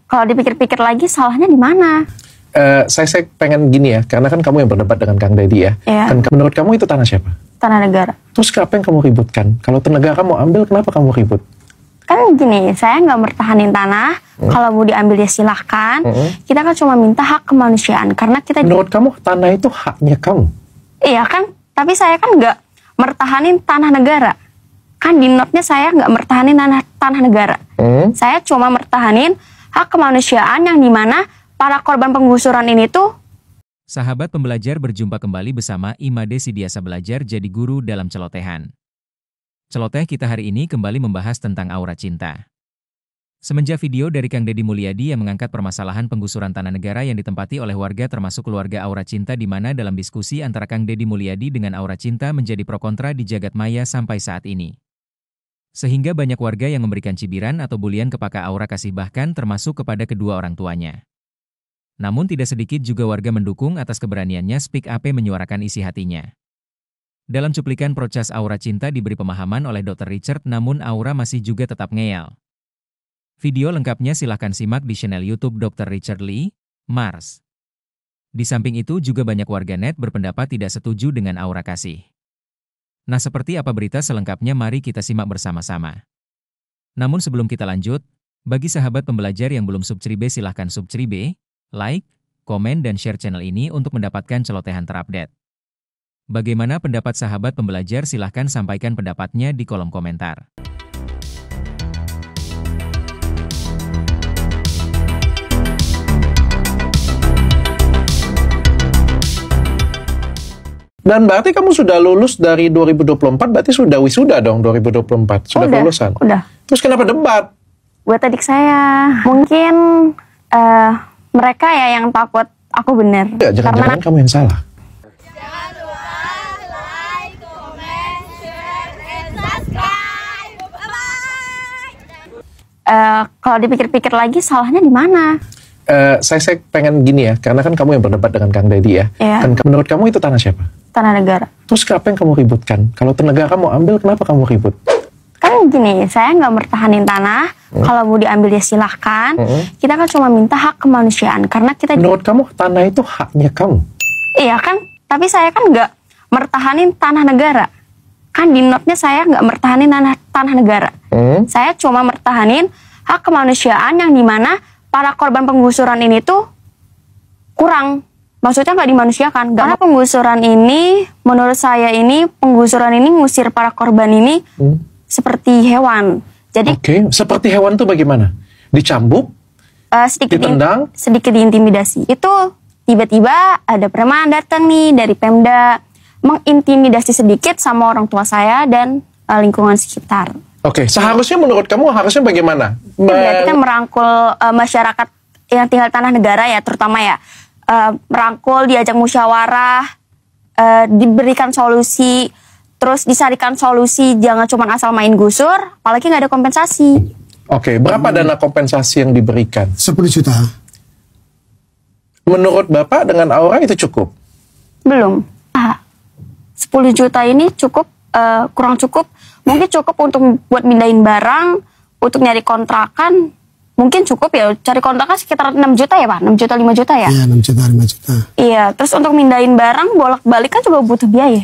Kalau dipikir-pikir lagi, salahnya di mana? Saya pengen gini ya, karena kan kamu yang berdebat dengan Kang Deddy ya. Iya. Menurut kamu itu tanah siapa? Tanah negara. Terus kenapa yang kamu ributkan? Kalau negara kamu ambil, kenapa kamu ribut? Kan gini, saya nggak mertahanin tanah. Kalau mau diambil ya silahkan. Kita kan cuma minta hak kemanusiaan. Karena kita... Menurut kamu, tanah itu haknya kamu? Iya kan, tapi saya kan nggak mertahanin tanah negara. Kan di notnya saya nggak mertahanin tanah negara. Saya cuma mertahanin hak kemanusiaan yang dimana para korban penggusuran ini tuh. Sahabat pembelajar, berjumpa kembali bersama Imade Sidiasa Belajar Jadi Guru dalam Celotehan. Celoteh kita hari ini kembali membahas tentang aura cinta. Semenjak video dari Kang Deddy Mulyadi yang mengangkat permasalahan penggusuran tanah negara yang ditempati oleh warga termasuk keluarga Aura Cinta, di mana dalam diskusi antara Kang Deddy Mulyadi dengan Aura Cinta menjadi pro kontra di jagat maya sampai saat ini. Sehingga banyak warga yang memberikan cibiran atau bulian kepada Aura Kasih, bahkan termasuk kepada kedua orang tuanya. Namun tidak sedikit juga warga mendukung atas keberaniannya speak up menyuarakan isi hatinya. Dalam cuplikan proces Aura Cinta diberi pemahaman oleh Dr. Richard, namun Aura masih juga tetap ngeyel. Video lengkapnya silahkan simak di channel YouTube Dr. Richard Lee, Mars. Di samping itu juga banyak warganet berpendapat tidak setuju dengan Aura Kasih. Nah, seperti apa berita selengkapnya, mari kita simak bersama-sama. Namun sebelum kita lanjut, bagi sahabat pembelajar yang belum subscribe silahkan subscribe, like, komen, dan share channel ini untuk mendapatkan celotehan terupdate. Bagaimana pendapat sahabat pembelajar? Silahkan sampaikan pendapatnya di kolom komentar. Dan berarti kamu sudah lulus dari 2024, berarti sudah wisuda dong 2024? Sudah kelulusan? Udah. Terus kenapa debat? Buat adik saya, mungkin mereka ya yang takut aku bener. Ya, jangan-jangan kamu yang salah. Jangan lupa like, comment, share, and subscribe. Bye-bye. Kalau dipikir-pikir lagi, salahnya di mana? Saya pengen gini ya, karena kan kamu yang berdebat dengan Kang Deddy ya. Iya. Menurut kamu itu tanah siapa? Tanah negara. Terus kenapa yang kamu ributkan? Kalau negara kamu ambil, kenapa kamu ribut? Kan gini, saya nggak mertahanin tanah. Kalau mau diambil ya silahkan. Kita kan cuma minta hak kemanusiaan. Karena kita... Menurut kamu, tanah itu haknya kamu? Iya kan, tapi saya kan nggak mertahanin tanah negara. Kan di notnya saya nggak mertahanin tanah negara. Saya cuma mertahanin hak kemanusiaan yang dimana para korban penggusuran ini tuh kurang. Maksudnya nggak dimanusiakan. Karena penggusuran ini, menurut saya ini, penggusuran ini ngusir para korban ini seperti hewan. Jadi, seperti hewan tuh bagaimana? Dicambuk? Ditendang? Sedikit diintimidasi. Itu tiba-tiba ada preman datang nih dari Pemda, mengintimidasi sedikit sama orang tua saya dan lingkungan sekitar. Seharusnya menurut kamu harusnya bagaimana? Berarti kan merangkul masyarakat yang tinggal tanah negara ya, terutama ya. Merangkul, diajak musyawarah, diberikan solusi, terus disarikan solusi, jangan cuma asal main gusur, apalagi nggak ada kompensasi. Berapa dana kompensasi yang diberikan? 10 juta. Menurut Bapak dengan Aura itu cukup? Belum. 10 juta ini cukup, kurang cukup. Mungkin cukup untuk buat mindahin barang, untuk nyari kontrakan, mungkin cukup ya. Cari kontrakan sekitar 6 juta ya Pak? 6 juta, 5 juta ya? Iya, 6 juta, 5 juta. Iya, terus untuk mindahin barang, bolak-balik kan juga butuh biaya.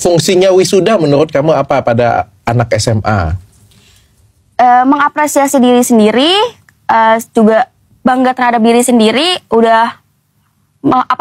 Fungsinya wisuda menurut kamu apa pada anak SMA? Mengapresiasi diri sendiri, juga bangga terhadap diri sendiri, udah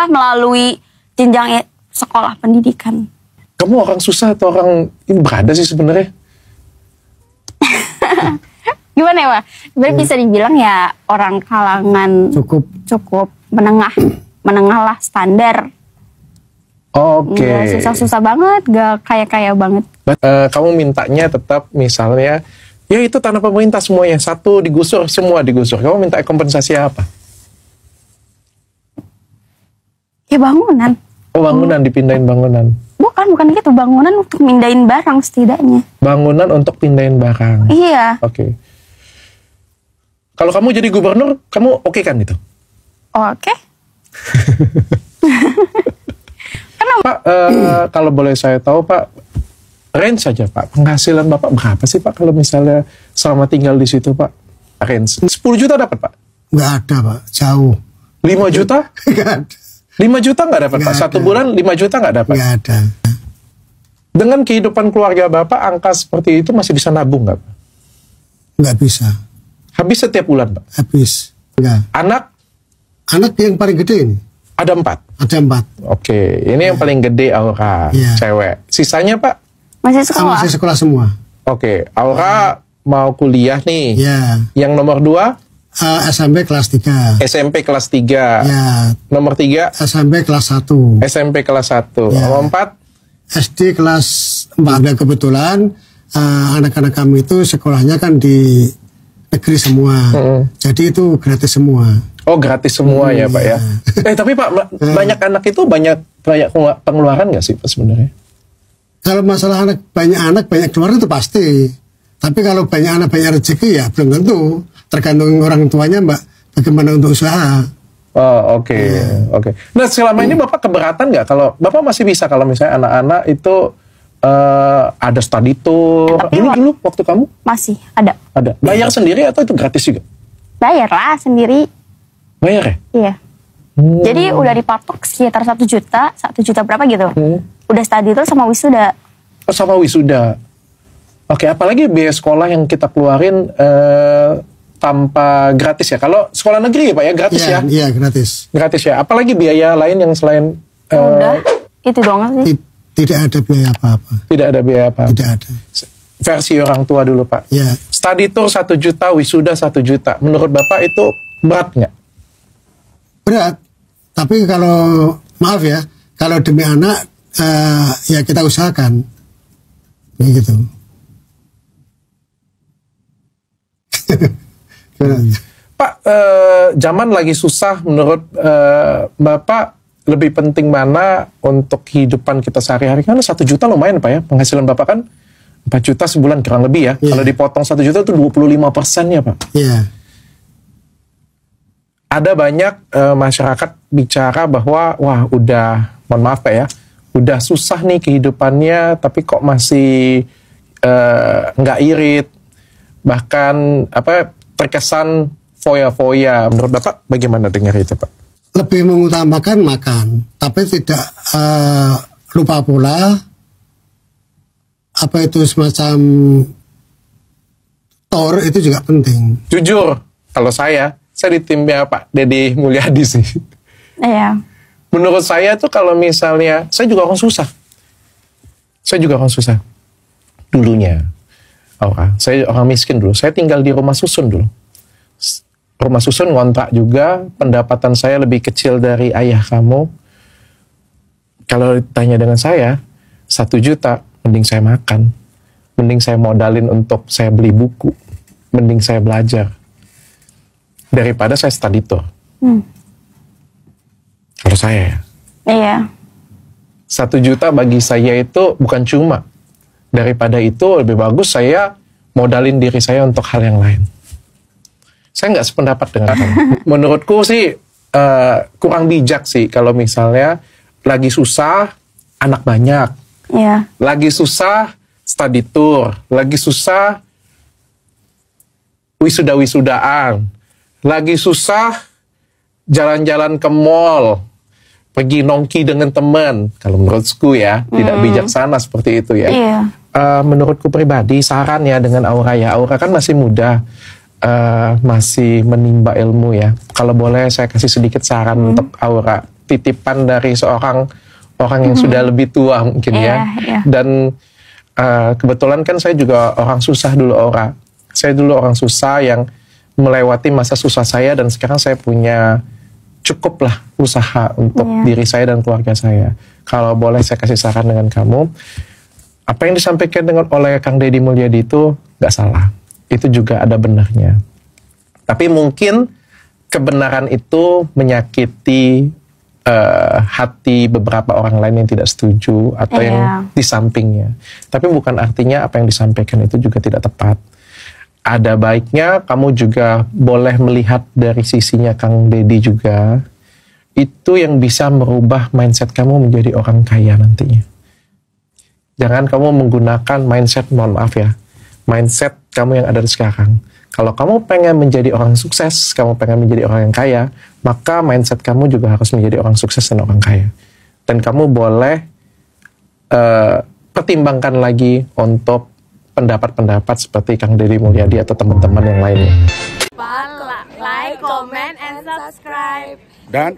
melalui jenjang sekolah pendidikan. Kamu orang susah atau orang ini berada sih sebenarnya? Gimana ya Pak? Sebenarnya bisa dibilang ya orang kalangan cukup menengah lah, standar. Nggak susah-susah banget, gak kaya-kaya banget. Kamu mintanya tetap misalnya, ya itu tanah pemerintah semuanya, satu digusur, semua digusur. Kamu minta kompensasi apa? Ya bangunan. Bangunan, dipindahin bangunan. Bukan gitu, bangunan untuk mindahin barang setidaknya. Bangunan untuk pindahin barang. Iya. Kalau kamu jadi gubernur, kamu oke kan itu? Oke. Pak, kalau boleh saya tahu Pak, range saja Pak, penghasilan Bapak berapa sih Pak kalau misalnya selama tinggal di situ Pak? range. 10 juta dapat Pak? Nggak ada Pak, jauh. 5 juta? Nggak ada. 5 juta nggak dapat Pak? Nggak Satu ada. bulan 5 juta nggak dapat? Nggak ada. Dengan kehidupan keluarga Bapak, angka seperti itu masih bisa nabung nggak Pak? Nggak bisa. Habis setiap bulan Pak? Habis. Nggak. Anak yang paling gede ini. ada 4? Ada 4. Oke, ini yang paling gede Aura, cewek. Sisanya Pak? Masih sekolah. Masih sekolah semua. Oke, Aura mau kuliah nih. Ya. Yang nomor 2? SMP kelas 3. SMP kelas 3. Ya. Nomor 3? SMP kelas 1. SMP kelas 1. Ya. Nomor 4? SD kelas 4. Dan kebetulan anak-anak kami itu sekolahnya kan di negeri semua. Jadi itu gratis semua. Oh, gratis semua ya Pak ya. Tapi Pak, banyak anak itu banyak pengeluaran nggak sih Pak sebenarnya? Kalau masalah banyak keluar itu pasti. Tapi kalau banyak anak banyak rezeki ya belum tentu. Tergantung orang tuanya bagaimana untuk usaha. Oh, oke. Nah, selama ini Bapak keberatan nggak kalau Bapak masih bisa kalau misalnya anak-anak itu ada study tour? Dulu waktu kamu? Masih ada. Ada. Bayar sendiri atau itu gratis juga? Bayar lah sendiri. Bayar ya? Iya. Jadi udah dipatok sekitar 1 juta, 1 juta berapa gitu. Udah study tour sama wisuda. Oh, sama wisuda. Oke, apalagi biaya sekolah yang kita keluarin tanpa gratis ya. Kalau sekolah negeri ya Pak ya, gratis ya? Iya, gratis. Gratis ya. Apalagi biaya lain yang selain... Udah, itu doang sih. Tidak ada biaya apa-apa. Tidak ada biaya apa-apa. Tidak ada. Versi orang tua dulu Pak. Ya. Study tour 1 juta, wisuda 1 juta. Menurut Bapak itu berat nggak? Berat. Tapi kalau, maaf ya, kalau demi anak, ya kita usahakan. Begitu. Pak, zaman lagi susah. Menurut Bapak, lebih penting mana untuk kehidupan kita sehari-hari? Karena 1 juta lumayan Pak ya. Penghasilan Bapak kan 4 juta sebulan kurang lebih ya. Kalau dipotong 1 juta itu 25%-nya Pak. Iya. Ada banyak masyarakat bicara bahwa wah udah, mohon maaf Pak ya, udah susah nih kehidupannya, tapi kok masih nggak irit, bahkan terkesan foya-foya. Menurut Bapak bagaimana dengar itu Pak? Lebih mengutamakan makan, tapi tidak lupa pula apa itu semacam tour itu juga penting. Jujur, kalau saya di timnya Pak Deddy Mulyadi sih. Iya. Menurut saya tuh kalau misalnya, saya juga orang susah. Dulunya. Saya orang miskin dulu. Saya tinggal di rumah susun dulu. Rumah susun ngontrak juga, pendapatan saya lebih kecil dari ayah kamu. Kalau ditanya dengan saya, 1 juta, mending saya makan. Mending saya modalin untuk saya beli buku. Mending saya belajar. Daripada saya study tour. Kalau saya ya. Iya. 1 juta bagi saya itu bukan cuma. Daripada itu lebih bagus saya modalin diri saya untuk hal yang lain. Saya nggak sependapat dengan kamu. Menurutku sih kurang bijak sih kalau misalnya lagi susah anak banyak. Iya. Lagi susah study tour. Lagi susah wisuda-wisudaan. Lagi susah jalan-jalan ke mall, pergi nongki dengan teman. Kalau menurutku ya, tidak bijaksana seperti itu ya. Iya. Menurutku pribadi, saran ya dengan Aura ya. Aura kan masih muda, masih menimba ilmu ya. Kalau boleh saya kasih sedikit saran untuk Aura. Titipan dari seorang orang yang sudah lebih tua mungkin ya. Iya. Dan kebetulan kan saya juga orang susah dulu Aura. Saya dulu orang susah yang melewati masa susah saya dan sekarang saya punya cukuplah usaha untuk diri saya dan keluarga saya. Kalau boleh saya kasih saran dengan kamu, apa yang disampaikan oleh Kang Deddy Mulyadi itu nggak salah. Itu juga ada benarnya. Tapi mungkin kebenaran itu menyakiti hati beberapa orang lain yang tidak setuju atau yang di sampingnya. Tapi bukan artinya apa yang disampaikan itu juga tidak tepat. Ada baiknya kamu juga boleh melihat dari sisinya Kang Deddy juga. Itu yang bisa merubah mindset kamu menjadi orang kaya nantinya. Jangan kamu menggunakan mindset, mohon maaf ya, mindset kamu yang ada di sekarang. Kalau kamu pengen menjadi orang sukses, kamu pengen menjadi orang yang kaya, maka mindset kamu juga harus menjadi orang sukses dan orang kaya. Dan kamu boleh pertimbangkan lagi untuk pendapat-pendapat seperti Kang Deddy Mulyadi atau teman-teman yang lainnya. Like, comment, and subscribe. Dan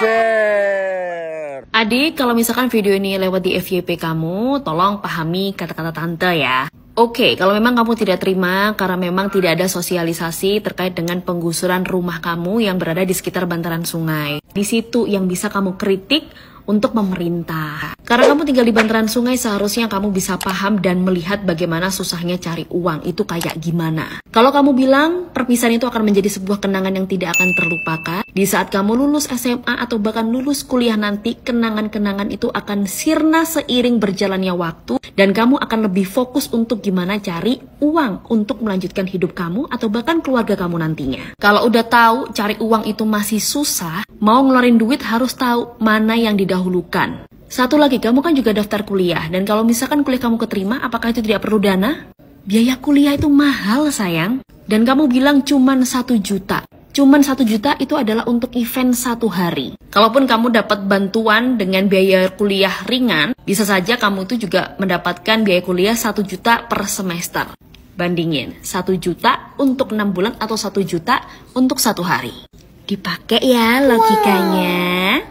share. Adik, kalau misalkan video ini lewat di FYP kamu, tolong pahami kata-kata tante ya. Oke, kalau memang kamu tidak terima karena memang tidak ada sosialisasi terkait dengan penggusuran rumah kamu yang berada di sekitar bantaran sungai. Di situ yang bisa kamu kritik untuk pemerintah. Karena kamu tinggal di bantaran sungai, seharusnya kamu bisa paham dan melihat bagaimana susahnya cari uang itu kayak gimana. Kalau kamu bilang perpisahan itu akan menjadi sebuah kenangan yang tidak akan terlupakan, di saat kamu lulus SMA atau bahkan lulus kuliah nanti, kenangan-kenangan itu akan sirna seiring berjalannya waktu, dan kamu akan lebih fokus untuk gimana cari uang untuk melanjutkan hidup kamu atau bahkan keluarga kamu nantinya. Kalau udah tahu cari uang itu masih susah, mau ngeluarin duit harus tahu mana yang didahulukan. Satu lagi, kamu kan juga daftar kuliah, dan kalau misalkan kuliah kamu keterima, apakah itu tidak perlu dana? Biaya kuliah itu mahal sayang, dan kamu bilang cuman 1 juta. Cuman 1 juta itu adalah untuk event 1 hari. Kalaupun kamu dapat bantuan dengan biaya kuliah ringan, bisa saja kamu itu juga mendapatkan biaya kuliah 1 juta per semester. Bandingin, 1 juta untuk 6 bulan atau 1 juta untuk 1 hari. Dipakai ya logikanya.